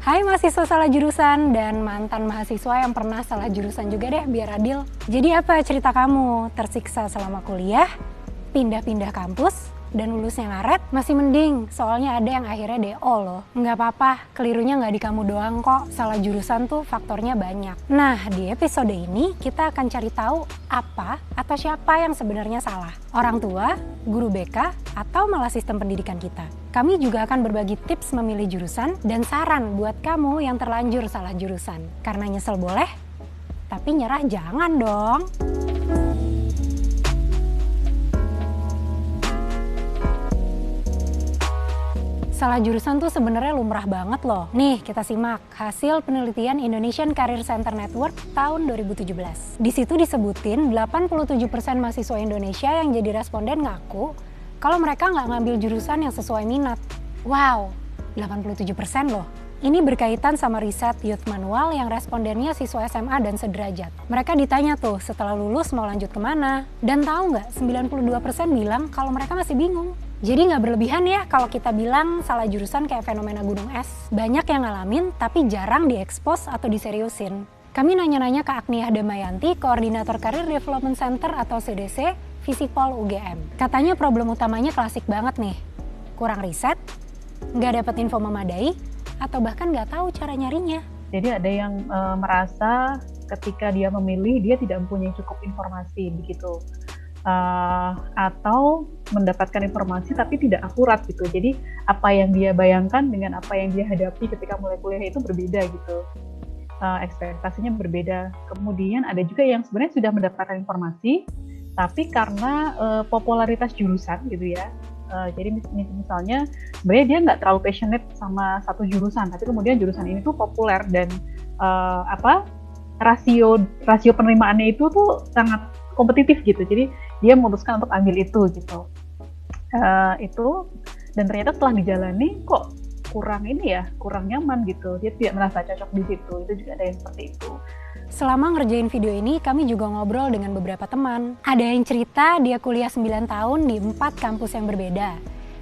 Hai mahasiswa salah jurusan dan mantan mahasiswa yang pernah salah jurusan juga deh biar adil. Jadi apa cerita kamu? Tersiksa selama kuliah? Pindah-pindah kampus? Dan lulusnya ngaret? Masih mending, soalnya ada yang akhirnya DO loh. Nggak apa-apa, kelirunya nggak di kamu doang kok. Salah jurusan tuh faktornya banyak. Nah, di episode ini kita akan cari tahu apa atau siapa yang sebenarnya salah. Orang tua, guru BK, atau malah sistem pendidikan kita. Kami juga akan berbagi tips memilih jurusan dan saran buat kamu yang terlanjur salah jurusan. Karena nyesel boleh, tapi nyerah jangan dong. Salah jurusan tuh sebenarnya lumrah banget loh. Nih, kita simak hasil penelitian Indonesian Career Center Network tahun 2017. Di situ disebutin 87% mahasiswa Indonesia yang jadi responden ngaku kalau mereka nggak ngambil jurusan yang sesuai minat. Wow, 87% loh. Ini berkaitan sama riset Youth Manual yang respondennya siswa SMA dan sederajat. Mereka ditanya tuh setelah lulus mau lanjut kemana. Dan tahu nggak, 92% bilang kalau mereka masih bingung. Jadi nggak berlebihan ya kalau kita bilang salah jurusan kayak fenomena gunung es. Banyak yang ngalamin tapi jarang diekspos atau diseriusin. Kami nanya-nanya ke Agniah Damayanti, Koordinator Career Development Center atau CDC, Visipol UGM. Katanya problem utamanya klasik banget nih. Kurang riset, nggak dapet info memadai, atau bahkan nggak tahu cara nyarinya. Jadi ada yang merasa ketika dia memilih, dia tidak mempunyai cukup informasi begitu. Atau mendapatkan informasi tapi tidak akurat gitu. Jadi apa yang dia bayangkan dengan apa yang dia hadapi ketika mulai kuliah itu berbeda gitu. Ekspektasinya berbeda. Kemudian ada juga yang sebenarnya sudah mendapatkan informasi tapi karena popularitas jurusan gitu ya. Jadi misalnya sebenarnya dia nggak terlalu passionate sama satu jurusan, tapi kemudian jurusan ini tuh populer dan rasio penerimaannya itu tuh sangat kompetitif gitu. Jadi dia memutuskan untuk ambil itu gitu. Itu dan ternyata setelah dijalani kok kurang nyaman gitu. Dia tidak merasa cocok di situ. Itu juga ada yang seperti itu. Selama ngerjain video ini, kami juga ngobrol dengan beberapa teman. Ada yang cerita dia kuliah 9 tahun di 4 kampus yang berbeda.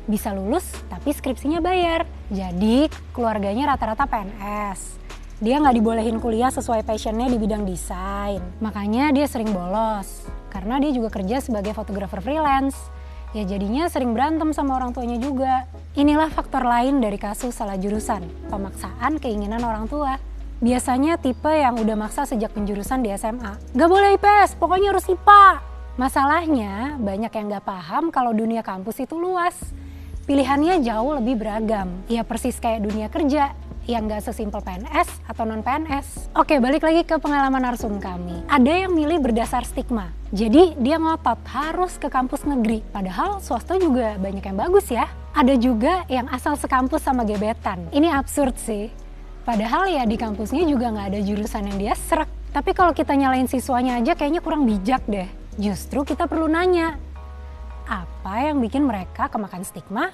Bisa lulus, tapi skripsinya bayar. Jadi, keluarganya rata-rata PNS. Dia nggak dibolehin kuliah sesuai passionnya di bidang desain. Makanya dia sering bolos. Karena dia juga kerja sebagai fotografer freelance. Ya jadinya sering berantem sama orang tuanya juga. Inilah faktor lain dari kasus salah jurusan. Pemaksaan keinginan orang tua. Biasanya tipe yang udah maksa sejak penjurusan di SMA. Gak boleh IPS, pokoknya harus IPA. Masalahnya banyak yang gak paham kalau dunia kampus itu luas. Pilihannya jauh lebih beragam. Ya persis kayak dunia kerja yang gak sesimpel PNS atau non-PNS. Oke, balik lagi ke pengalaman narsum kami. Ada yang milih berdasar stigma. Jadi dia ngotot harus ke kampus negeri. Padahal swasta juga banyak yang bagus ya. Ada juga yang asal sekampus sama gebetan. Ini absurd sih. Padahal ya di kampusnya juga gak ada jurusan yang dia srek. Tapi kalau kita nyalain siswanya aja kayaknya kurang bijak deh. Justru kita perlu nanya, apa yang bikin mereka kemakan stigma,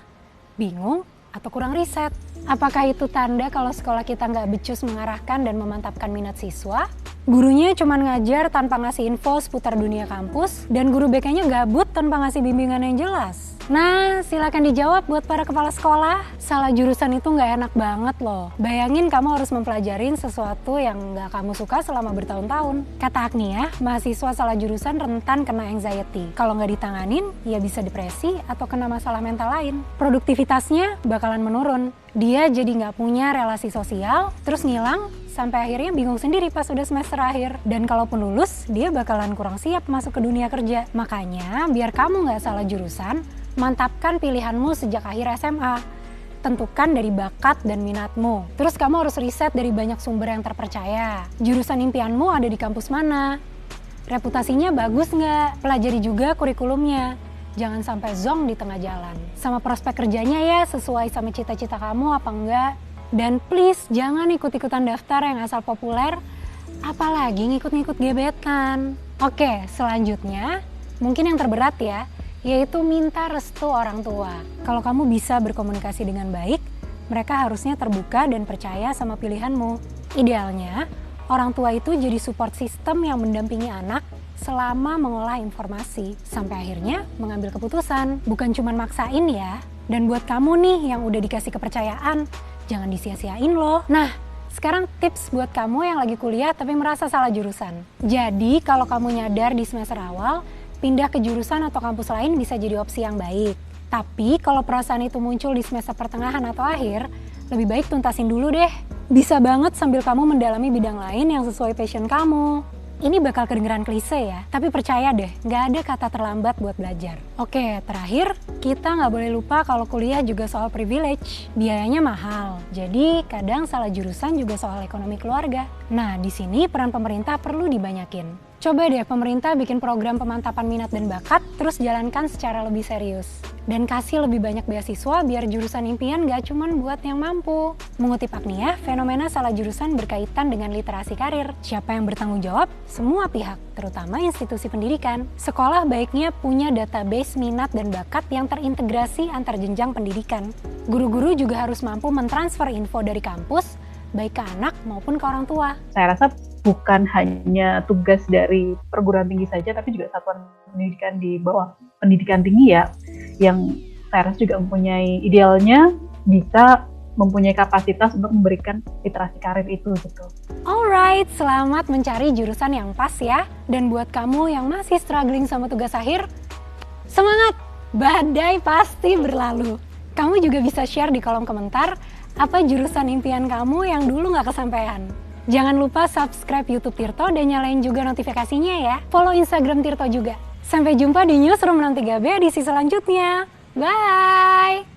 bingung, atau kurang riset? Apakah itu tanda kalau sekolah kita nggak becus mengarahkan dan memantapkan minat siswa? Gurunya cuma ngajar tanpa ngasih info seputar dunia kampus, dan guru BK-nya gabut tanpa ngasih bimbingan yang jelas. Nah, silakan dijawab buat para kepala sekolah. Salah jurusan itu nggak enak banget loh. Bayangin kamu harus mempelajarin sesuatu yang nggak kamu suka selama bertahun-tahun. Kata Agniah, mahasiswa salah jurusan rentan kena anxiety. Kalau nggak ditanganin, ya bisa depresi atau kena masalah mental lain. Produktivitasnya bakalan menurun. Dia jadi nggak punya relasi sosial, terus ngilang, sampai akhirnya bingung sendiri pas udah semester akhir. Dan kalaupun lulus, dia bakalan kurang siap masuk ke dunia kerja. Makanya, biar kamu nggak salah jurusan, mantapkan pilihanmu sejak akhir SMA. Tentukan dari bakat dan minatmu. Terus kamu harus riset dari banyak sumber yang terpercaya. Jurusan impianmu ada di kampus mana? Reputasinya bagus nggak? Pelajari juga kurikulumnya. Jangan sampai zonk di tengah jalan. Sama prospek kerjanya ya, sesuai sama cita-cita kamu apa enggak. Dan please, jangan ikut-ikutan daftar yang asal populer, apalagi ngikut-ngikut gebetan. Oke, selanjutnya, mungkin yang terberat ya, yaitu minta restu orang tua. Kalau kamu bisa berkomunikasi dengan baik, mereka harusnya terbuka dan percaya sama pilihanmu. Idealnya, orang tua itu jadi support system yang mendampingi anak selama mengolah informasi, sampai akhirnya mengambil keputusan. Bukan cuma maksain ya. Dan buat kamu nih yang udah dikasih kepercayaan, Jangan disia-siain loh. Nah, sekarang tips buat kamu yang lagi kuliah tapi merasa salah jurusan. Jadi kalau kamu nyadar di semester awal, pindah ke jurusan atau kampus lain bisa jadi opsi yang baik. Tapi kalau perasaan itu muncul di semester pertengahan atau akhir, lebih baik tuntasin dulu deh. Bisa banget sambil kamu mendalami bidang lain yang sesuai passion kamu. Ini bakal kedengeran klise ya, tapi percaya deh, nggak ada kata terlambat buat belajar. Oke, terakhir, kita nggak boleh lupa kalau kuliah juga soal privilege. Biayanya mahal, jadi kadang salah jurusan juga soal ekonomi keluarga. Nah, di sini peran pemerintah perlu dibanyakin. Coba deh pemerintah bikin program pemantapan minat dan bakat, terus jalankan secara lebih serius. Dan kasih lebih banyak beasiswa biar jurusan impian gak cuman buat yang mampu. Mengutip Agnia, fenomena salah jurusan berkaitan dengan literasi karir. Siapa yang bertanggung jawab? Semua pihak, terutama institusi pendidikan. Sekolah baiknya punya database minat dan bakat yang terintegrasi antar jenjang pendidikan. Guru-guru juga harus mampu mentransfer info dari kampus, baik ke anak maupun ke orang tua. Saya rasa bukan hanya tugas dari perguruan tinggi saja, tapi juga satuan pendidikan di bawah pendidikan tinggi ya, yang saya rasa juga mempunyai idealnya bisa mempunyai kapasitas untuk memberikan literasi karir itu gitu. Alright, selamat mencari jurusan yang pas ya. Dan buat kamu yang masih struggling sama tugas akhir, semangat! Badai pasti berlalu. Kamu juga bisa share di kolom komentar apa jurusan impian kamu yang dulu gak kesampaian. Jangan lupa subscribe YouTube Tirto dan nyalain juga notifikasinya ya. Follow Instagram Tirto juga. Sampai jumpa di Newsroom 3B edisi selanjutnya. Bye!